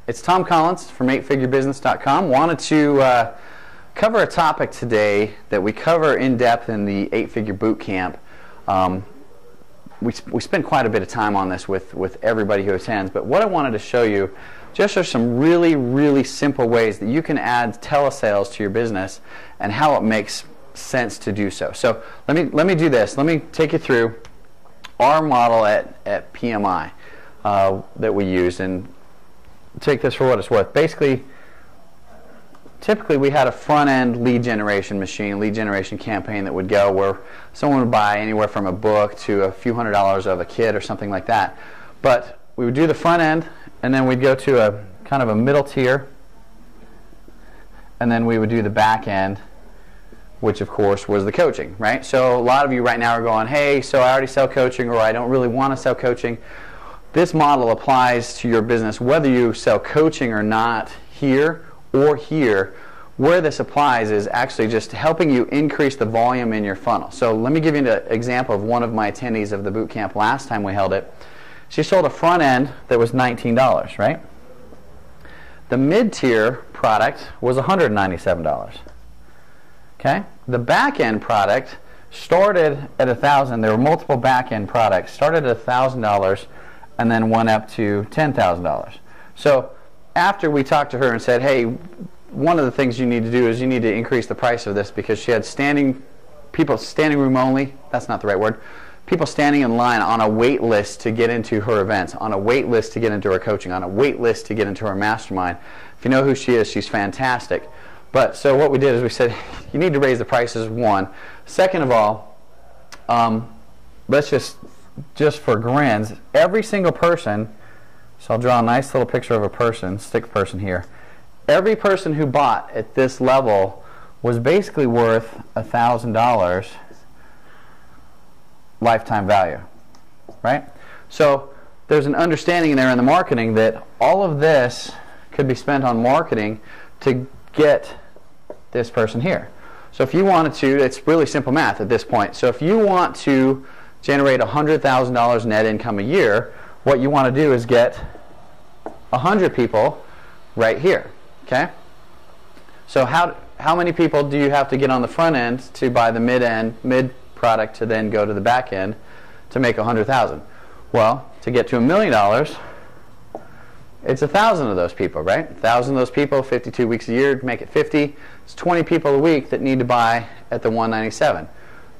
It's Tom Collins from 8FigureBusiness.com. Wanted to cover a topic today that we cover in depth in the 8-Figure Boot Camp. We spend quite a bit of time on this with everybody who attends, but what I wanted to show you just are some really simple ways that you can add telesales to your business and how it makes sense to do so. So let me do this. Let me take you through our model at PMI that we use, and take this for what it's worth. Basically, typically we had a front-end lead generation machine, lead generation campaign that would go where someone would buy anywhere from a book to a few $100s of a kit or something like that. But we would do the front end, and then we'd go to a kind of a middle tier, and then we would do the back end, which of course was the coaching, right? So a lot of you right now are going, hey, so I already sell coaching, or I don't really want to sell coaching. This model applies to your business whether you sell coaching or not here or here. Where this applies is actually just helping you increase the volume in your funnel. So let me give you an example of one of my attendees of the boot camp last time we held it. She sold a front end that was $19, right? The mid-tier product was $197. Okay? The back-end product started at $1,000. There were multiple back-end products. Started at $1,000 and then went up to $10,000. So after we talked to her and said, hey, one of the things you need to do is you need to increase the price of this, because she had people standing room only, that's not the right word, people standing in line on a wait list to get into her events, on a wait list to get into her coaching, on a wait list to get into her mastermind. If you know who she is, she's fantastic. But so what we did is we said, you need to raise the prices, one. Second of all, let's just for grins, every single person, so I'll draw a nice little picture of a person, stick the person here. Every person who bought at this level was basically worth $1,000 lifetime value, right? So there's an understanding there in the marketing that all of this could be spent on marketing to get this person here. So if you wanted to, it's really simple math at this point. So if you want to generate $100,000 net income a year, what you want to do is get 100 people right here. Okay? So how many people do you have to get on the front end to buy the mid product to then go to the back end to make 100,000? Well, to get to $1 million, it's 1,000 of those people, right? 1,000 of those people, 52 weeks a year, make it 50. It's 20 people a week that need to buy at the 197,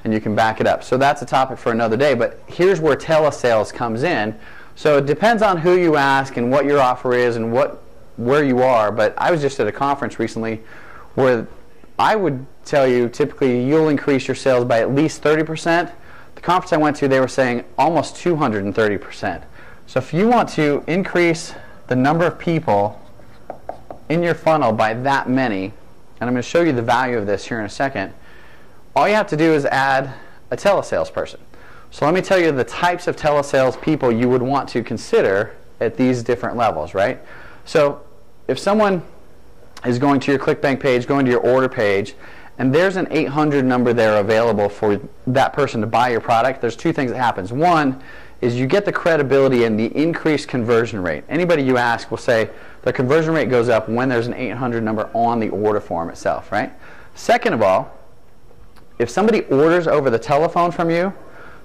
and you can back it up. So that's a topic for another day, but here's where telesales comes in. So it depends on who you ask and what your offer is and where you are. But I was just at a conference recently where I would tell you typically you'll increase your sales by at least 30%. The conference I went to, they were saying almost 230%. So if you want to increase the number of people in your funnel by that many, and I'm going to show you the value of this here in a second, all you have to do is add a telesales person. So let me tell you the types of telesales people you would want to consider at these different levels, right? So if someone is going to your ClickBank page, going to your order page, and there's an 800 number there available for that person to buy your product, there's two things that happens. One is you get the credibility and the increased conversion rate. Anybody you ask will say the conversion rate goes up when there's an 800 number on the order form itself, right? Second of all, if somebody orders over the telephone from you,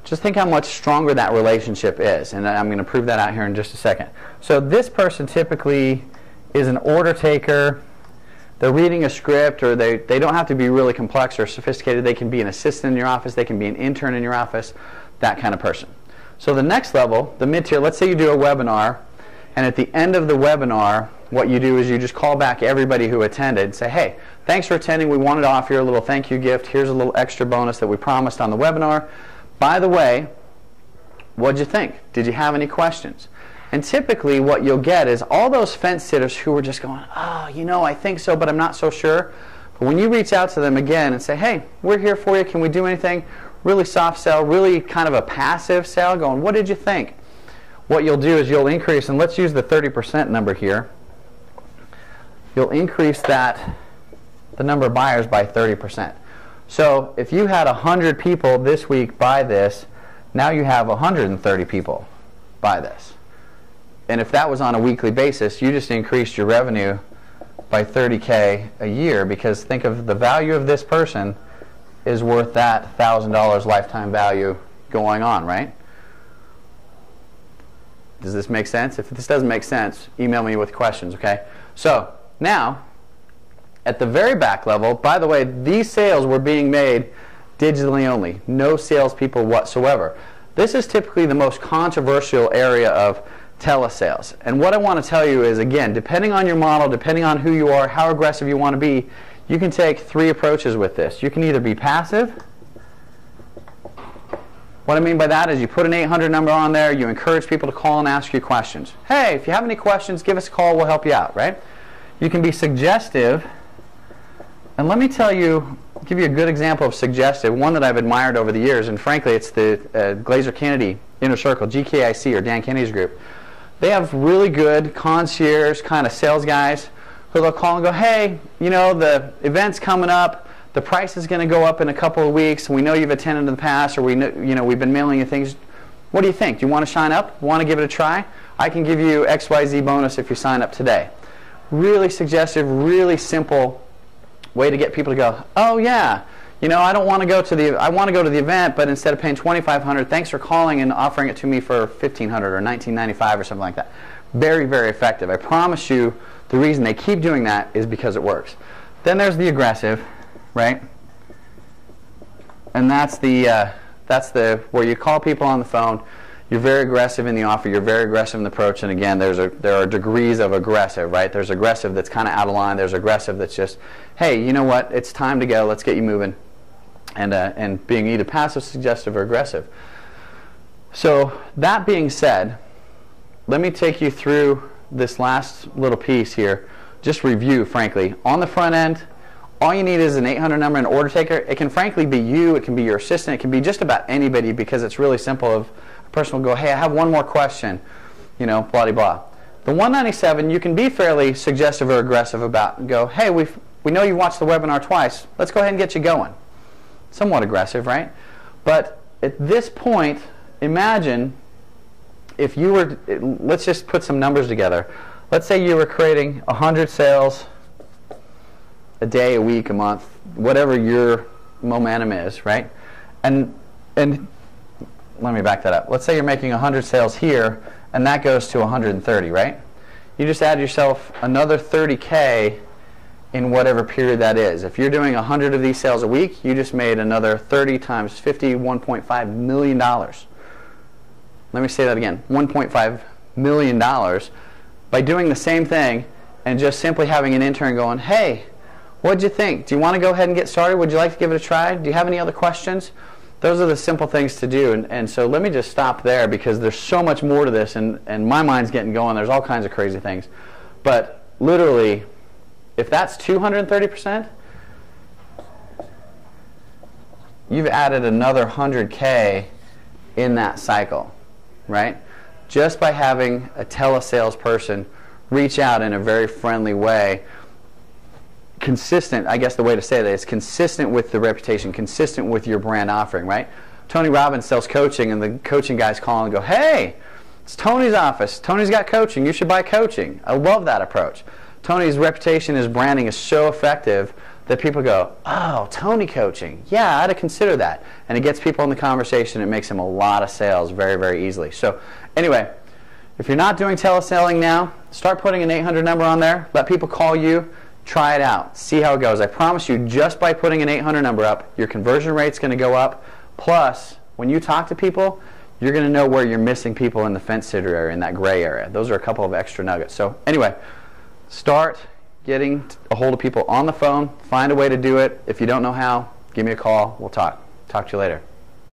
just think how much stronger that relationship is. And I'm going to prove that out here in just a second. So this person typically is an order taker. They're reading a script, or they don't have to be really complex or sophisticated. They can be an assistant in your office. They can be an intern in your office, that kind of person. So the next level, the mid-tier, let's say you do a webinar, and at the end of the webinar, what you do is you just call back everybody who attended and say, hey, thanks for attending. We wanted to offer you a little thank you gift. Here's a little extra bonus that we promised on the webinar. By the way, what'd you think? Did you have any questions? And typically what you'll get is all those fence sitters who are just going, oh, you know, I think so, but I'm not so sure. But when you reach out to them again and say, hey, we're here for you. Can we do anything? Really soft sell, really kind of a passive sell, going, what did you think? What you'll do is you'll increase, and let's use the 30% number here. You'll increase the number of buyers by 30%. So if you had 100 people this week buy this, now you have 130 people buy this. And if that was on a weekly basis, you just increased your revenue by $30K a year, because think of the value of this person is worth that $1,000 lifetime value going on, right? Does this make sense? If this doesn't make sense, email me with questions, okay? So now, at the very back level, by the way, these sales were being made digitally only. No salespeople whatsoever. This is typically the most controversial area of telesales. And what I want to tell you is, again, depending on your model, depending on who you are, how aggressive you want to be, you can take three approaches with this. You can either be passive. What I mean by that is you put an 800 number on there, you encourage people to call and ask you questions. Hey, if you have any questions, give us a call, we'll help you out, right? You can be suggestive. And let me tell you, give you a good example of suggestive, one that I've admired over the years, and frankly it's the Glazer Kennedy Inner Circle, GKIC, or Dan Kennedy's group. They have really good concierge kind of sales guys who they'll call and go, hey, you know, the event's coming up, the price is going to go up in a couple of weeks, we know you've attended in the past, or we know, you know, we've been mailing you things. What do you think? Do you want to sign up? Want to give it a try? I can give you XYZ bonus if you sign up today. Really suggestive, really simple way to get people to go, oh yeah, you know, I want to go to the event, but instead of paying $2,500, thanks for calling and offering it to me for $1,500 or $1,995 or something like that. Very, very effective. I promise you, the reason they keep doing that is because it works. Then there's the aggressive, right? And that's the where you call people on the phone. You're very aggressive in the offer. You're very aggressive in the approach. And again, there are degrees of aggressive, right? There's aggressive that's kind of out of line. There's aggressive that's just, hey, you know what? It's time to go. Let's get you moving. And being either passive, suggestive, or aggressive. So that being said, let me take you through this last little piece here. Just review, frankly. On the front end, all you need is an 800 number and order taker. It can frankly be you. It can be your assistant. It can be just about anybody, because it's really simple. Of a person will go, hey, I have one more question, you know, blah, blah, blah. The 197, you can be fairly suggestive or aggressive about and go, hey, we know you watched the webinar twice. Let's go ahead and get you going. Somewhat aggressive, right? But at this point, imagine if you were, let's just put some numbers together. Let's say you were creating 100 sales a day, a week, a month, whatever your momentum is, right? And let me back that up. Let's say you're making 100 sales here, and that goes to 130, right? You just add yourself another 30K in whatever period that is. If you're doing 100 of these sales a week, you just made another 30 times 50, $1.5 million. Let me say that again, $1.5 million by doing the same thing and just simply having an intern going, hey, what'd you think? Do you want to go ahead and get started? Would you like to give it a try? Do you have any other questions? Those are the simple things to do. And so let me just stop there, because there's so much more to this, and my mind's getting going. There's all kinds of crazy things. But literally, if that's 230%, you've added another 100K in that cycle, right? Just by having a telesales person reach out in a very friendly way, consistent, I guess the way to say that is consistent with the reputation, consistent with your brand offering, right? Tony Robbins sells coaching, and the coaching guys call and go, hey, it's Tony's office. Tony's got coaching. You should buy coaching. I love that approach. Tony's reputation, his branding is so effective that people go, oh, Tony coaching. Yeah, I had to consider that. And it gets people in the conversation. It makes them a lot of sales very, very easily. So anyway, if you're not doing teleselling now, start putting an 800 number on there. Let people call you. Try it out. See how it goes. I promise you, just by putting an 800 number up, your conversion rate's going to go up. Plus, when you talk to people, you're going to know where you're missing people in the fence sitter area, in that gray area. Those are a couple of extra nuggets. So anyway, start getting a hold of people on the phone. Find a way to do it. If you don't know how, give me a call. We'll talk. Talk to you later.